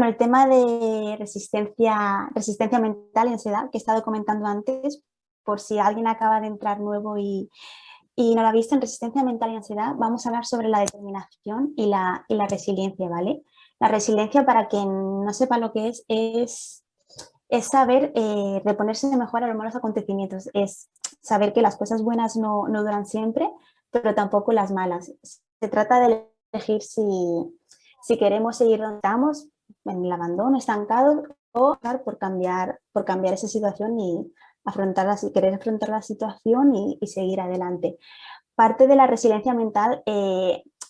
bueno, el tema de resistencia mental y ansiedad que he estado comentando antes, por si alguien acaba de entrar nuevo y no lo ha visto, en resistencia mental y ansiedad vamos a hablar sobre la determinación y la resiliencia, ¿vale? La resiliencia, para quien no sepa lo que es saber reponerse mejor a los malos acontecimientos, es saber que las cosas buenas no duran siempre, pero tampoco las malas. Se trata de elegir si queremos seguir donde estamos, en el abandono, estancado, o optar por cambiar esa situación y querer afrontar la situación y seguir adelante. Parte de la resiliencia mental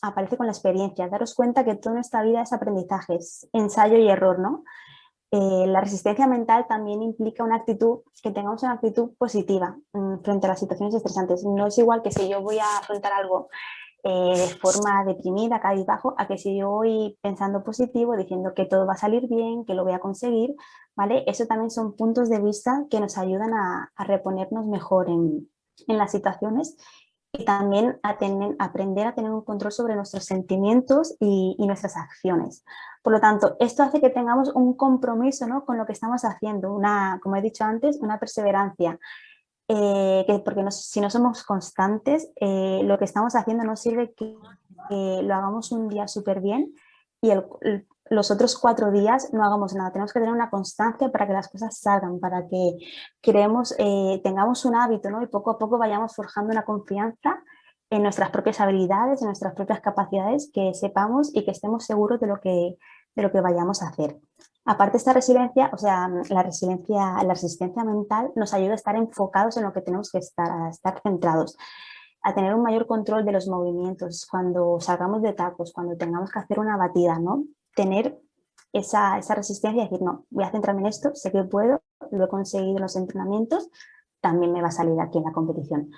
aparece con la experiencia, daros cuenta que toda nuestra vida es aprendizaje, es ensayo y error, ¿no? La resistencia mental también implica que tengamos una actitud positiva frente a las situaciones estresantes. No es igual que si yo voy a afrontar algo de forma deprimida, cabizbajo, a que si yo voy pensando positivo, diciendo que todo va a salir bien, que lo voy a conseguir, ¿vale? Eso también son puntos de vista que nos ayudan a reponernos mejor en las situaciones y también aprender a tener un control sobre nuestros sentimientos y nuestras acciones. Por lo tanto, esto hace que tengamos un compromiso, ¿no?, con lo que estamos haciendo, como he dicho antes, una perseverancia. Porque si no somos constantes, lo que estamos haciendo no sirve que lo hagamos un día súper bien y los otros 4 días no hagamos nada. Tenemos que tener una constancia para que las cosas salgan, para que tengamos un hábito, ¿no?, y poco a poco vayamos forjando una confianza en nuestras propias habilidades, en nuestras propias capacidades, que sepamos y que estemos seguros de lo que vayamos a hacer. Aparte, esta resiliencia, o sea, la resistencia mental nos ayuda a estar enfocados en lo que tenemos que estar, a estar centrados, a tener un mayor control de los movimientos, cuando salgamos de tacos, cuando tengamos que hacer una batida, ¿no? Tener esa resistencia y decir, no, voy a centrarme en esto, sé que puedo, lo he conseguido en los entrenamientos, también me va a salir aquí en la competición.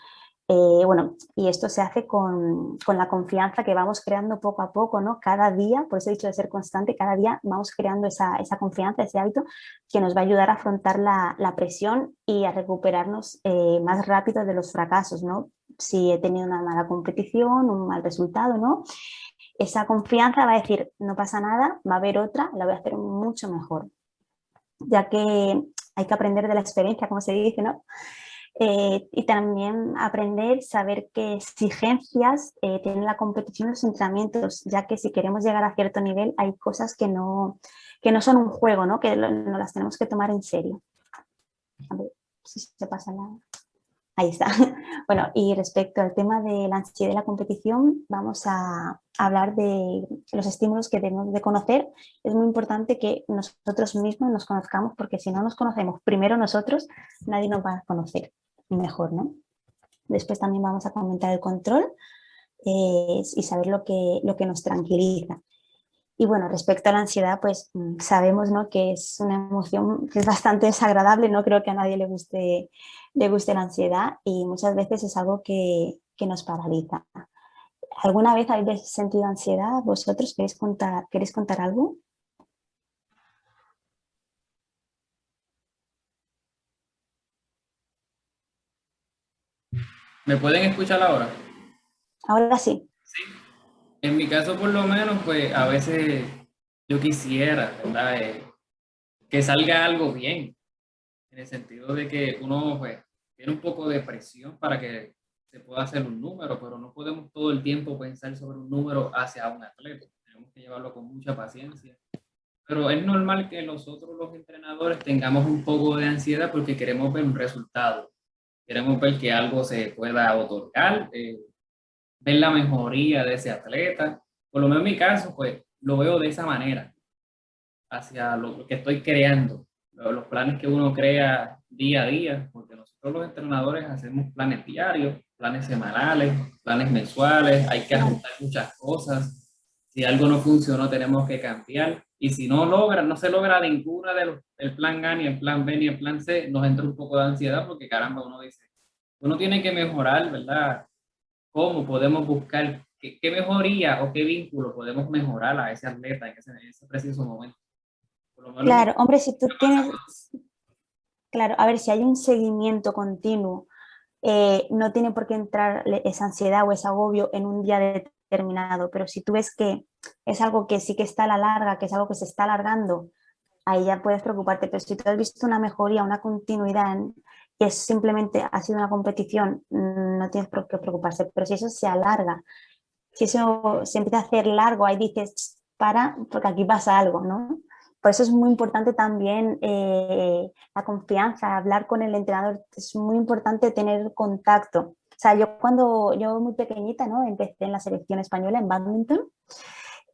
Bueno, y esto se hace con la confianza que vamos creando poco a poco, ¿no? Cada día, por eso he dicho de ser constante, cada día vamos creando esa confianza, ese hábito que nos va a ayudar a afrontar la presión y a recuperarnos más rápido de los fracasos, ¿no? Si he tenido una mala competición, un mal resultado, ¿no? Esa confianza va a decir, no pasa nada, va a haber otra, la voy a hacer mucho mejor, ya que hay que aprender de la experiencia, como se dice, ¿no? Y también saber qué exigencias tiene la competición y los entrenamientos, ya que si queremos llegar a cierto nivel hay cosas que no son un juego, ¿no?, que no las tenemos que tomar en serio. A ver si se pasa la... Ahí está. Bueno, y respecto al tema de la ansiedad de la competición, vamos a hablar de los estímulos que debemos de conocer. Es muy importante que nosotros mismos nos conozcamos, porque si no nos conocemos primero nosotros, nadie nos va a conocer mejor, ¿no? Después también vamos a comentar el control y saber lo que nos tranquiliza. Y bueno, respecto a la ansiedad, pues sabemos, ¿no?, que es una emoción que es bastante desagradable, no creo que a nadie le guste la ansiedad, y muchas veces es algo que nos paraliza. ¿Alguna vez habéis sentido ansiedad vosotros? ¿Queréis contar algo? ¿Me pueden escuchar ahora? Ahora sí. En mi caso, por lo menos, pues a veces yo quisiera, ¿verdad? Que salga algo bien, en el sentido de que uno, pues, tiene un poco de presión para que se pueda hacer un número, pero no podemos todo el tiempo pensar sobre un número hacia un atleta. Tenemos que llevarlo con mucha paciencia. Pero es normal que nosotros, los entrenadores, tengamos un poco de ansiedad porque queremos ver un resultado. Queremos ver que algo se pueda otorgar, ver la mejoría de ese atleta. Por lo menos en mi caso, pues lo veo de esa manera, hacia lo que estoy creando, los planes que uno crea día a día, porque nosotros los entrenadores hacemos planes diarios, planes semanales, planes mensuales, hay que Claro. ajustar muchas cosas. Si algo no funcionó, tenemos que cambiar. Y si no se logra ninguna de el plan A, ni el plan B, ni el plan C, nos entra un poco de ansiedad porque caramba, uno dice, uno tiene que mejorar, ¿verdad? ¿Cómo podemos buscar qué mejoría o qué vínculo podemos mejorar a ese atleta en ese preciso momento? Por lo menos en mi Claro, caso, hombre, si tú tienes, claro, a ver, si hay un seguimiento continuo, no tiene por qué entrar esa ansiedad o ese agobio en un día determinado, pero si tú ves que es algo que sí que está a la larga, que es algo que se está alargando, ahí ya puedes preocuparte, pero si tú has visto una mejoría, una continuidad que es simplemente ha sido una competición, no tienes por qué preocuparse, pero si eso se alarga, si eso se empieza a hacer largo, ahí dices, para, porque aquí pasa algo, ¿no? Por eso es muy importante también la confianza, hablar con el entrenador, es muy importante tener contacto. O sea, yo muy pequeñita, ¿no? Empecé en la selección española en bádminton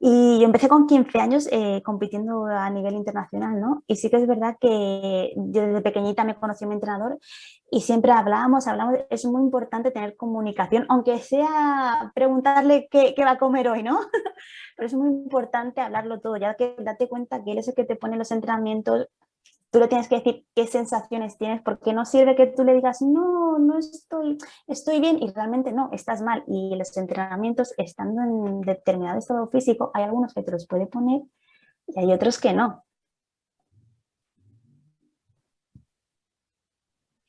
y yo empecé con 15 años compitiendo a nivel internacional, ¿no? Y sí que es verdad que yo desde pequeñita me conocí a mi entrenador y siempre hablamos, es muy importante tener comunicación, aunque sea preguntarle qué va a comer hoy, ¿no? Pero es muy importante hablarlo todo, ya que date cuenta que él es el que te pone los entrenamientos, tú le tienes que decir qué sensaciones tienes, porque no sirve que tú le digas, no estoy bien, y realmente no, estás mal. Y los entrenamientos, estando en determinado estado físico, hay algunos que te los puede poner y hay otros que no.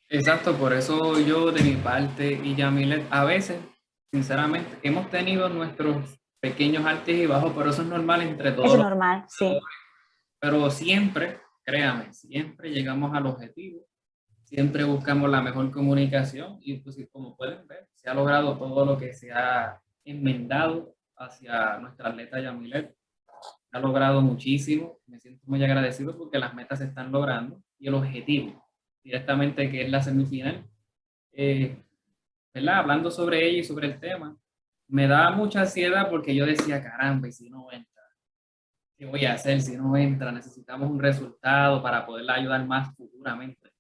Exacto, por eso yo de mi parte y Yamilet, a veces, sinceramente, hemos tenido nuestros pequeños altos y bajos, pero eso es normal entre Eso todos es los normal, sí. jugadores. Pero siempre, créame, siempre llegamos al objetivo, siempre buscamos la mejor comunicación y pues como pueden ver, se ha logrado todo lo que se ha enmendado hacia nuestra atleta Yamilet. Ha logrado muchísimo, me siento muy agradecido porque las metas se están logrando y el objetivo, directamente que es la semifinal, eh, ¿verdad? Hablando sobre ella y sobre el tema, me daba mucha ansiedad porque yo decía, caramba, y si no entra, ¿qué voy a hacer si no entra? Necesitamos un resultado para poderla ayudar más futuramente.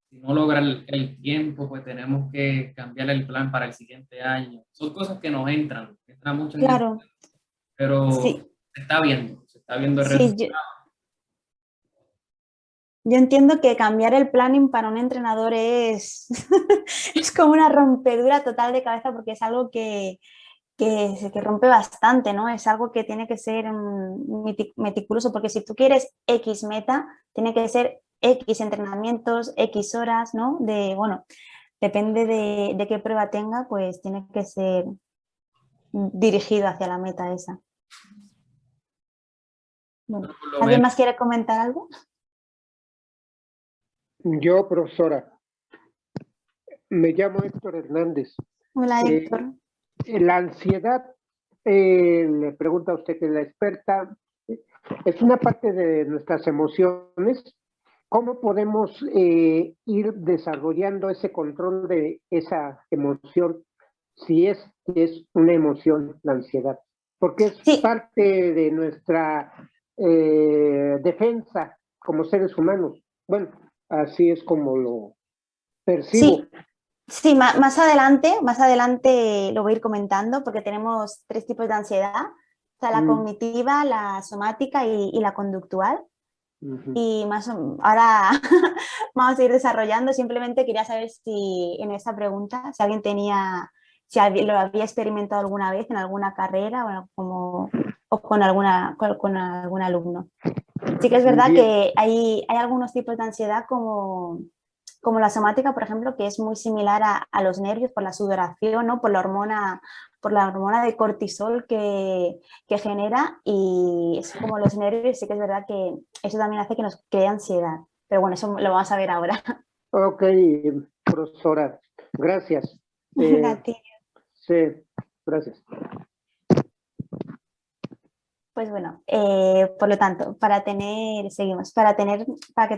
Si no logra el tiempo, pues tenemos que cambiar el plan para el siguiente año. Son cosas que nos entran mucho en el, Claro, pero sí, se está viendo el sí, resultado. yo entiendo que cambiar el planning para un entrenador es, es como una rompedura total de cabeza porque es algo que rompe bastante, ¿no? Es algo que tiene que ser meticuloso, porque si tú quieres X meta, tiene que ser X entrenamientos, X horas, ¿no? Bueno, depende de qué prueba tenga, pues tiene que ser dirigido hacia la meta esa. Bueno, Pero por lo ¿alguien menos más quiere comentar algo? Yo, profesora, me llamo Héctor Hernández. Hola, Eh, Héctor. la ansiedad, le pregunta a usted que es la experta, es una parte de nuestras emociones. ¿Cómo podemos ir desarrollando ese control de esa emoción si es una emoción, la ansiedad? Porque es Sí, parte de nuestra defensa como seres humanos. Bueno, así es como lo percibo. sí, sí, más adelante lo voy a ir comentando porque tenemos tres tipos de ansiedad, o sea, la Mm, cognitiva, la somática y la conductual. ujú. Y ahora vamos a ir desarrollando. Simplemente quería saber si en esa pregunta, si alguien lo había experimentado alguna vez en alguna carrera o con algún alumno. Sí que es verdad Bien, que hay algunos tipos de ansiedad como la somática, por ejemplo, que es muy similar a los nervios por la sudoración, ¿no? Por la hormona de cortisol que genera, y es como los nervios, sí que es verdad que eso también hace que nos cree ansiedad. Pero bueno, eso lo vamos a ver ahora. ok, profesora, gracias. Eh, A ti. sí, gracias. Pues bueno, por lo tanto, para que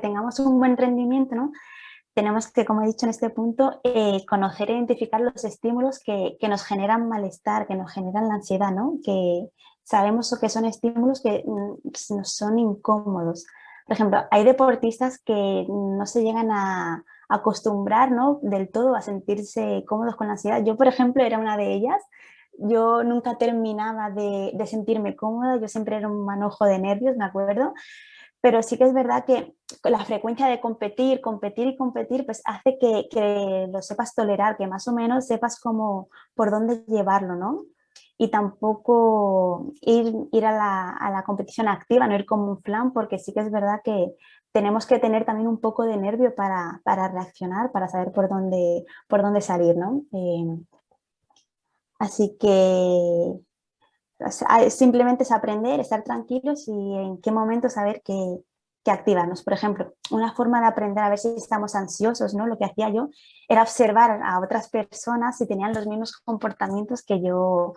tengamos un buen rendimiento, ¿no? Tenemos que, como he dicho en este punto, conocer e identificar los estímulos que nos generan malestar, que nos generan la ansiedad, ¿no? Que sabemos que son estímulos que nos son incómodos. Por ejemplo, hay deportistas que no se llegan a acostumbrar, ¿no? Del todo a sentirse cómodos con la ansiedad. Yo, por ejemplo, era una de ellas. Yo nunca terminaba de sentirme cómoda, yo siempre era un manojo de nervios, me acuerdo, pero sí que es verdad que la frecuencia de competir y competir, pues hace que lo sepas tolerar, que más o menos sepas cómo, por dónde llevarlo, ¿no? Y tampoco ir a la competición activa, no ir como un flan, porque sí que es verdad que tenemos que tener también un poco de nervio para reaccionar, para saber por dónde salir, ¿no? Así que simplemente es aprender, estar tranquilos y en qué momento saber que activarnos. Por ejemplo, una forma de aprender a ver si estamos ansiosos, ¿no? Lo que hacía yo era observar a otras personas si tenían los mismos comportamientos que yo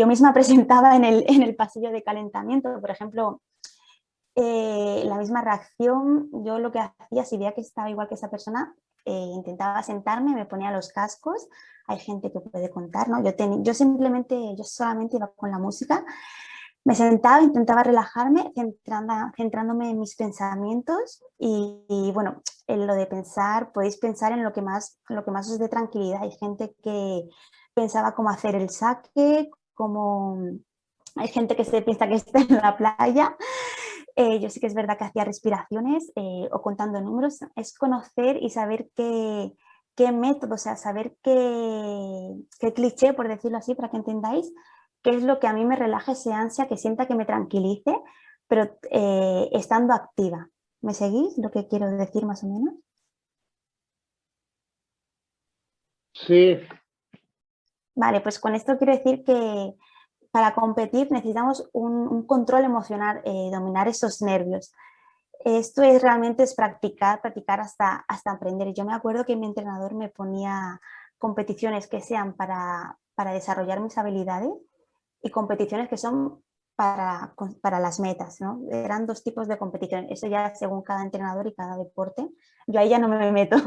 misma presentaba en el pasillo de calentamiento. Por ejemplo, la misma reacción, yo lo que hacía, si veía que estaba igual que esa persona, intentaba sentarme, me ponía los cascos. Hay gente que puede contar, ¿no? Yo solamente iba con la música, me sentaba, intentaba relajarme, centrándome en mis pensamientos y bueno, en lo de pensar, podéis pensar en lo que más os dé tranquilidad. Hay gente que pensaba cómo hacer el saque, hay gente que se piensa que está en la playa. Yo sí que es verdad que hacía respiraciones o contando números. Es conocer y saber qué método, o sea, saber qué cliché, por decirlo así, para que entendáis, qué es lo que a mí me relaje ese ansia, que sienta que me tranquilice, pero estando activa. ¿Me seguís lo que quiero decir más o menos? Sí, Vale, pues con esto quiero decir que para competir necesitamos un control emocional, dominar esos nervios. Esto es practicar hasta aprender. Yo me acuerdo que mi entrenador me ponía competiciones que sean para desarrollar mis habilidades y competiciones que son para las metas, ¿no? Eran dos tipos de competición. Eso ya según cada entrenador y cada deporte. Yo ahí ya no me meto.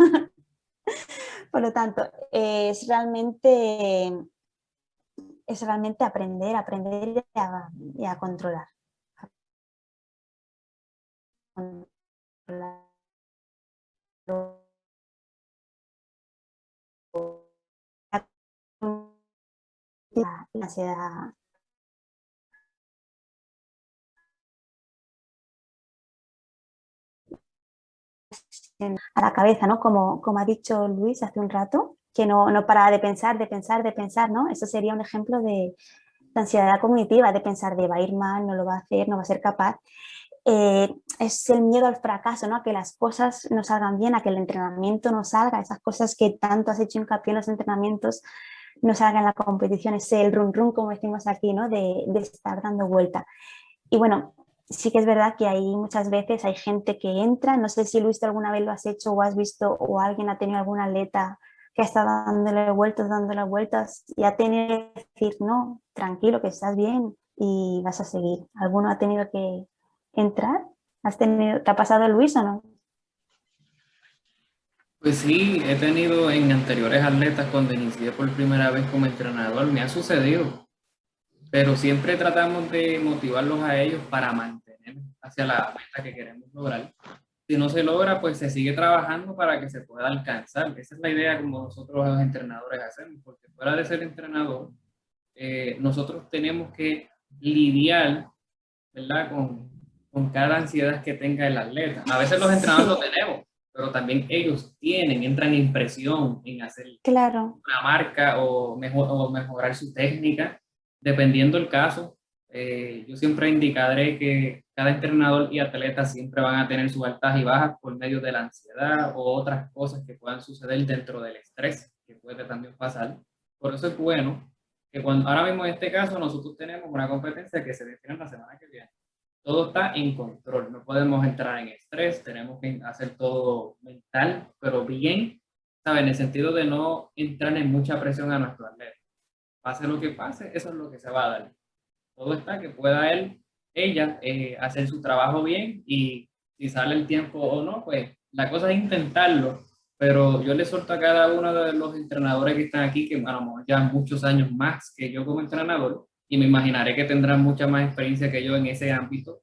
Por lo tanto, es realmente aprender y a controlar. La ansiedad a la cabeza, ¿no? Como ha dicho Luis hace un rato, que no para de pensar, ¿no? Eso sería un ejemplo de ansiedad cognitiva, de pensar de va a ir mal, no lo va a hacer, no va a ser capaz. Es el miedo al fracaso, ¿no? A que las cosas no salgan bien, a que el entrenamiento no salga, esas cosas que tanto has hecho hincapié en los entrenamientos no salgan en la competición, ese el run run, como decimos aquí, ¿no? De estar dando vuelta. Y bueno, sí que es verdad que hay muchas veces hay gente que entra, no sé si Luis tú alguna vez lo has hecho o has visto o alguien ha tenido algún atleta que ha estado dándole vueltas y ha tenido que decir, no, tranquilo, que estás bien y vas a seguir. ¿Alguno ha tenido que entrar? ¿Te ha pasado Luis o no? Pues sí, he tenido en anteriores atletas cuando inicié por primera vez como entrenador, me ha sucedido, pero siempre tratamos de motivarlos a ellos para mantener hacia la meta que queremos lograr. Si no se logra, pues se sigue trabajando para que se pueda alcanzar. Esa es la idea como nosotros los entrenadores hacemos, porque fuera de ser entrenador, nosotros tenemos que lidiar, ¿verdad? Con cada ansiedad que tenga el atleta. A veces los entrenadores lo tenemos, pero también ellos entran en presión en hacer Claro, una marca o mejorar su técnica, dependiendo del caso. Yo siempre indicaré que cada entrenador y atleta siempre van a tener sus altas y bajas por medio de la ansiedad o otras cosas que puedan suceder dentro del estrés, que puede también pasar. Por eso es bueno que ahora mismo en este caso nosotros tenemos una competencia que se define la semana que viene. Todo está en control, no podemos entrar en estrés, tenemos que hacer todo mental, pero bien, ¿sabe? En el sentido de no entrar en mucha presión a nuestro atleta. Pase lo que pase, eso es lo que se va a dar. Todo está que pueda ella, hacer su trabajo bien y si sale el tiempo o no, pues la cosa es intentarlo. Pero yo le suelto a cada uno de los entrenadores que están aquí, que a lo mejor ya muchos años más que yo como entrenador, y me imaginaré que tendrán mucha más experiencia que yo en ese ámbito,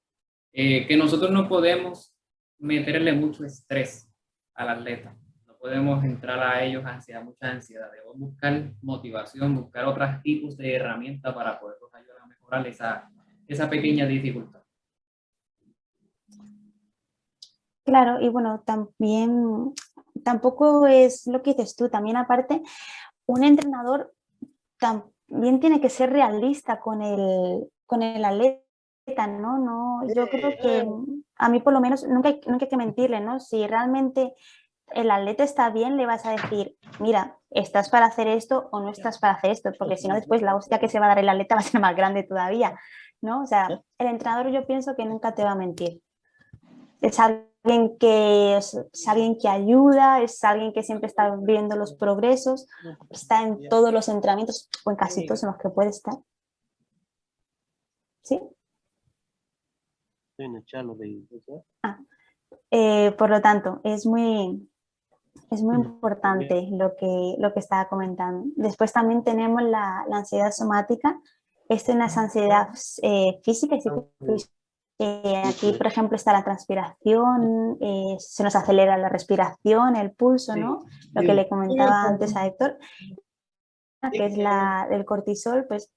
que nosotros no podemos meterle mucho estrés al atleta. No podemos entrar a ellos hacia mucha ansiedad. Debemos buscar motivación, buscar otros tipos de herramientas para poderlos ayudar a mejorar esa pequeña dificultad. claro, y bueno, también tampoco es lo que dices tú, también aparte, un entrenador también tiene que ser realista con el atleta, ¿no? No, yo creo que a mí por lo menos nunca hay que mentirle, ¿no? Si realmente el atleta está bien, le vas a decir, mira, estás para hacer esto o no estás para hacer esto, porque si no después la hostia que se va a dar el atleta va a ser más grande todavía, ¿no? O sea, el entrenador yo pienso que nunca te va a mentir. Es alguien que ayuda, es alguien que siempre está viendo los progresos, está en todos los entrenamientos o en casi todos en los que puede estar. ¿Sí? Por lo tanto, es muy importante lo que estaba comentando. Después también tenemos la ansiedad somática. Esta es una ansiedad física. Aquí, por ejemplo, está la transpiración, se nos acelera la respiración, el pulso, ¿no? Lo que le comentaba antes a Héctor, que es la del cortisol, pues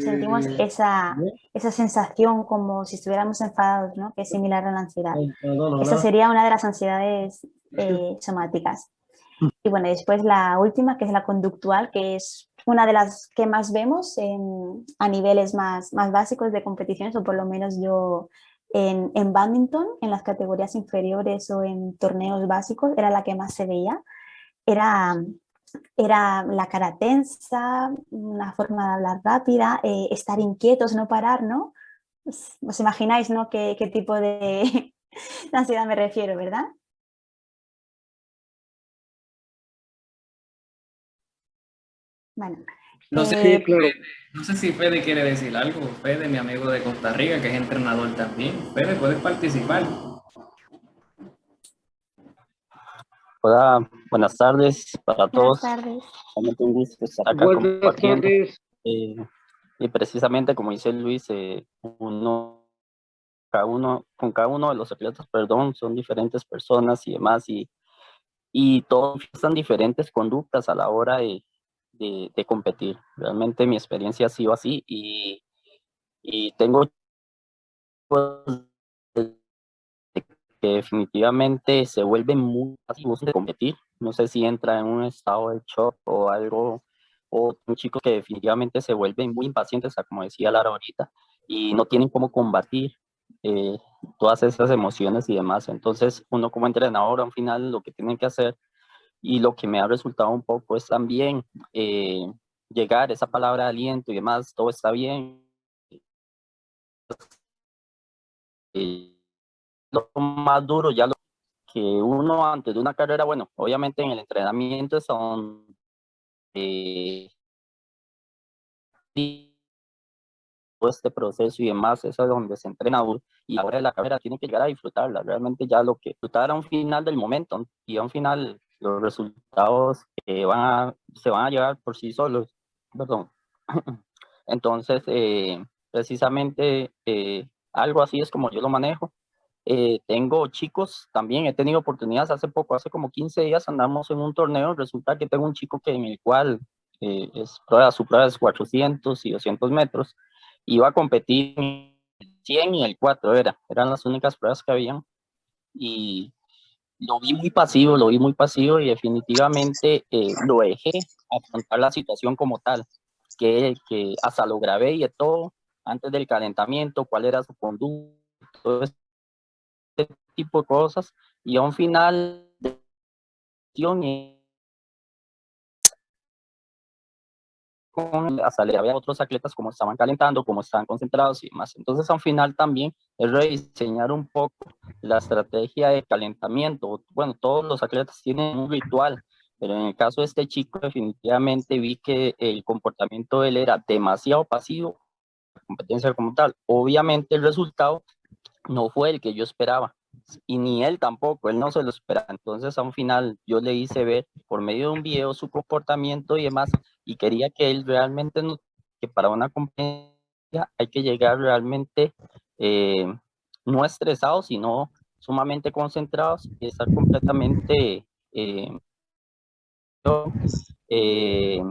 sentimos esa sensación como si estuviéramos enfadados, ¿no? Que es similar a la ansiedad. Esa sería una de las ansiedades somáticas. Y bueno, después la última, que es la conductual, que es una de las que más vemos a niveles más básicos de competiciones, o por lo menos yo en badminton, en las categorías inferiores o en torneos básicos, era la que más se veía. Era la cara tensa, una forma de hablar rápida, estar inquietos, no parar, ¿no? Os imagináis, ¿no? ¿Qué tipo de ansiedad me refiero, verdad? Bueno. No sé, Sí, claro. no sé si Fede quiere decir algo. Fede, mi amigo de Costa Rica, que es entrenador también. Fede, puedes participar. Hola, buenas tardes para Buenas todos. tardes. Realmente un gusto estar acá Buenas compartiendo. tardes. Y precisamente como dice Luis, con cada uno de los atletas, perdón, son diferentes personas y demás, y todos están diferentes conductas a la hora de competir. Realmente mi experiencia ha sido así y tengo que definitivamente se vuelven muy pasivos de competir. No sé si entra en un estado de shock o algo, o un chico que definitivamente se vuelven muy impacientes, como decía Lara ahorita, y no tienen cómo combatir eh, todas esas emociones y demás. Entonces, uno como entrenador, al final, lo que tiene que hacer y lo que me ha resultado un poco es también llegar esa palabra de aliento y demás, todo está bien. Eh, lo más duro ya lo que uno antes de una carrera, bueno, obviamente en el entrenamiento es donde todo este proceso y demás, es donde se entrena duro, y ahora de la carrera tiene que llegar a disfrutarla, realmente ya lo que disfrutar a un final del momento, y a un final los resultados que se van a llevar por sí solos, perdón. Entonces, precisamente algo así es como yo lo manejo. Tengo chicos, también he tenido oportunidades hace poco, hace como 15 días andamos en un torneo, resulta que tengo un chico que en el cual su prueba es 400 y 200 metros, iba a competir en el 100 y el 4, eran las únicas pruebas que habían, y lo vi muy pasivo y definitivamente lo dejé afrontar la situación como tal, que hasta lo grabé y de todo, antes del calentamiento, cuál era su conducta, todo este tipo de cosas, y a un final de sesión hasta le había otros atletas como estaban calentando, como estaban concentrados y demás. Entonces, a un final también es rediseñar un poco la estrategia de calentamiento. Bueno, todos los atletas tienen un ritual, pero en el caso de este chico definitivamente vi que el comportamiento de él era demasiado pasivo, la competencia como tal. Obviamente el resultado no fue el que yo esperaba, y ni él tampoco, él no se lo esperaba. Entonces a un final yo le hice ver por medio de un video su comportamiento y demás, y quería que él realmente, no, que para una competencia hay que llegar realmente no estresados, sino sumamente concentrados y estar eh, eh,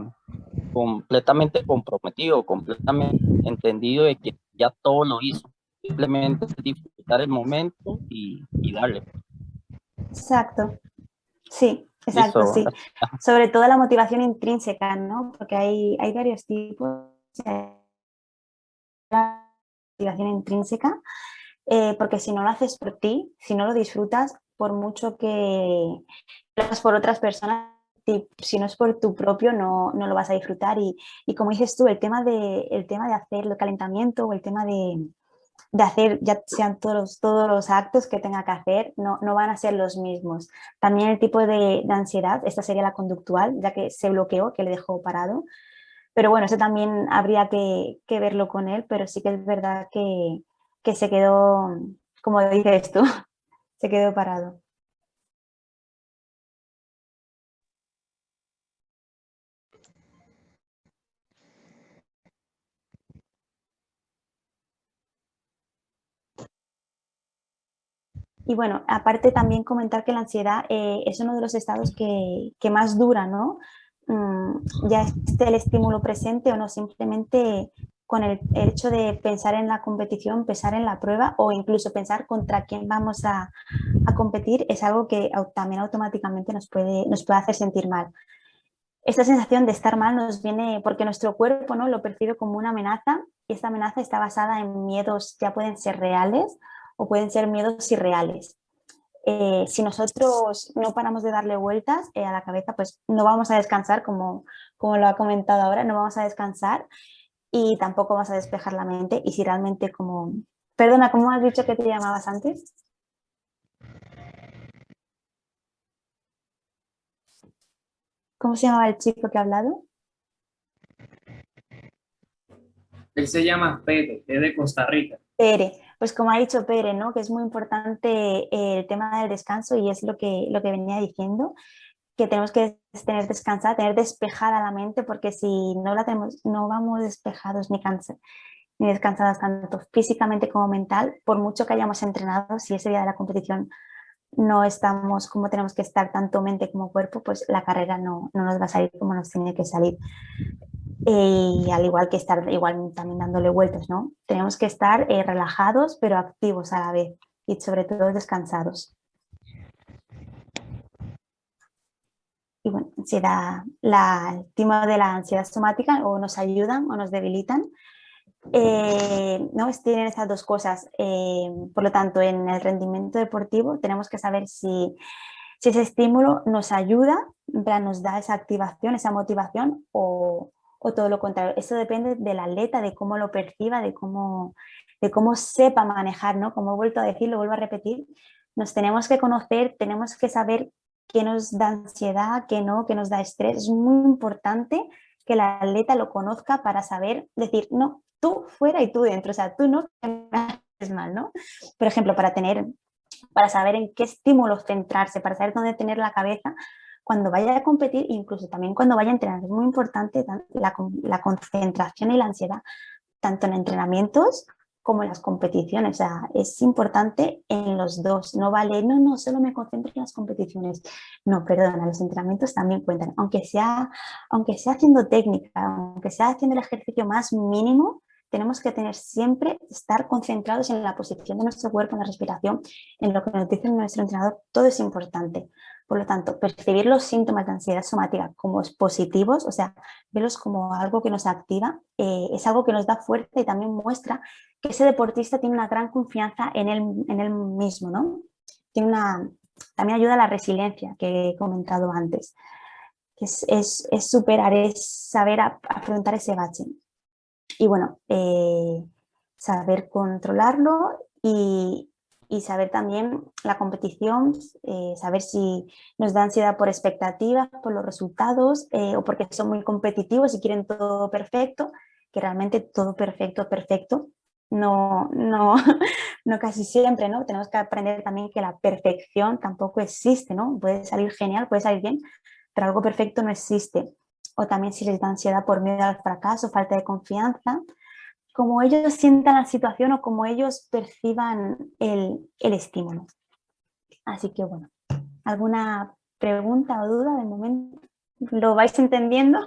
completamente comprometido, completamente entendido de que ya todo lo hizo. Simplemente disfrutar el momento y darle. Exacto. Sí, exacto, Listo. sí. Sobre todo la motivación intrínseca, ¿no? Porque hay varios tipos de motivación intrínseca, porque si no lo haces por ti, si no lo disfrutas, por mucho que lo hagas por otras personas, si no es por tu propio, no lo vas a disfrutar. Y como dices tú, el tema de hacer el calentamiento o el tema de hacer, ya sean todos los actos que tenga que hacer, no van a ser los mismos. También el tipo de ansiedad, esta sería la conductual, ya que se bloqueó, que le dejó parado. Pero bueno, eso también habría que verlo con él, pero sí que es verdad que se quedó, como dices tú, se quedó parado. Y bueno, aparte también comentar que la ansiedad es uno de los estados que más dura, ¿no? Ya esté el estímulo presente o no, simplemente con el hecho de pensar en la competición, pensar en la prueba o incluso pensar contra quién vamos a competir es algo que también automáticamente nos puede hacer sentir mal. Esta sensación de estar mal nos viene porque nuestro cuerpo, ¿no?, lo percibe como una amenaza y esta amenaza está basada en miedos, ya pueden ser reales o pueden ser miedos irreales. Si nosotros no paramos de darle vueltas a la cabeza, pues no vamos a descansar, como lo ha comentado ahora, no vamos a descansar y tampoco vamos a despejar la mente. Y si realmente como... Perdona, ¿cómo has dicho que te llamabas antes? ¿Cómo se llamaba el chico que ha hablado? Él se llama Pete, es de Costa Rica. Pere, pues como ha dicho Pere, ¿no?, que es muy importante el tema del descanso y es lo que venía diciendo, que tenemos que tener descansada, tener despejada la mente, porque si no la tenemos, no vamos despejados ni descansadas tanto físicamente como mental, por mucho que hayamos entrenado, si ese día de la competición no estamos como tenemos que estar tanto mente como cuerpo, pues la carrera no nos va a salir como nos tiene que salir. Y al igual que estar igual también dándole vueltas, ¿no? Tenemos que estar relajados pero activos a la vez y sobre todo descansados. Y bueno, el tema de la ansiedad somática o nos ayudan o nos debilitan. ¿No? Tienen estas dos cosas. Por lo tanto, en el rendimiento deportivo tenemos que saber si ese estímulo nos ayuda, nos da esa activación, esa motivación o todo lo contrario. Eso depende del atleta, de cómo lo perciba, de cómo sepa manejar, ¿no? Como he vuelto a decir, lo vuelvo a repetir, nos tenemos que conocer, tenemos que saber qué nos da ansiedad, qué no, qué nos da estrés. Es muy importante que el atleta lo conozca para saber decir, no, tú fuera y tú dentro, o sea, tú no me haces mal, ¿no? Por ejemplo, para saber en qué estímulos centrarse, para saber dónde tener la cabeza cuando vaya a competir, incluso también cuando vaya a entrenar. Es muy importante la concentración y la ansiedad, tanto en entrenamientos como en las competiciones. O sea, es importante en los dos. No vale, no, solo me concentro en las competiciones. No, perdona, los entrenamientos también cuentan. Aunque sea haciendo técnica, aunque sea haciendo el ejercicio más mínimo, tenemos que tener siempre, estar concentrados en la posición de nuestro cuerpo, en la respiración, en lo que nos dice nuestro entrenador. Todo es importante. Por lo tanto, percibir los síntomas de ansiedad somática como positivos, o sea, verlos como algo que nos activa, es algo que nos da fuerza y también muestra que ese deportista tiene una gran confianza en él mismo, ¿no? También ayuda a la resiliencia que he comentado antes. Es superar, es saber afrontar ese bache. Y bueno, saber controlarlo y saber también la competición, saber si nos da ansiedad por expectativas, por los resultados o porque son muy competitivos y quieren todo perfecto, que realmente todo perfecto no, no casi siempre, ¿no? Tenemos que aprender también que la perfección tampoco existe, ¿no? Puede salir genial, puede salir bien, pero algo perfecto no existe. O también si les da ansiedad por miedo al fracaso, falta de confianza, como ellos sientan la situación o como ellos perciban el estímulo. Así que bueno, ¿alguna pregunta o duda de momento? ¿Lo vais entendiendo?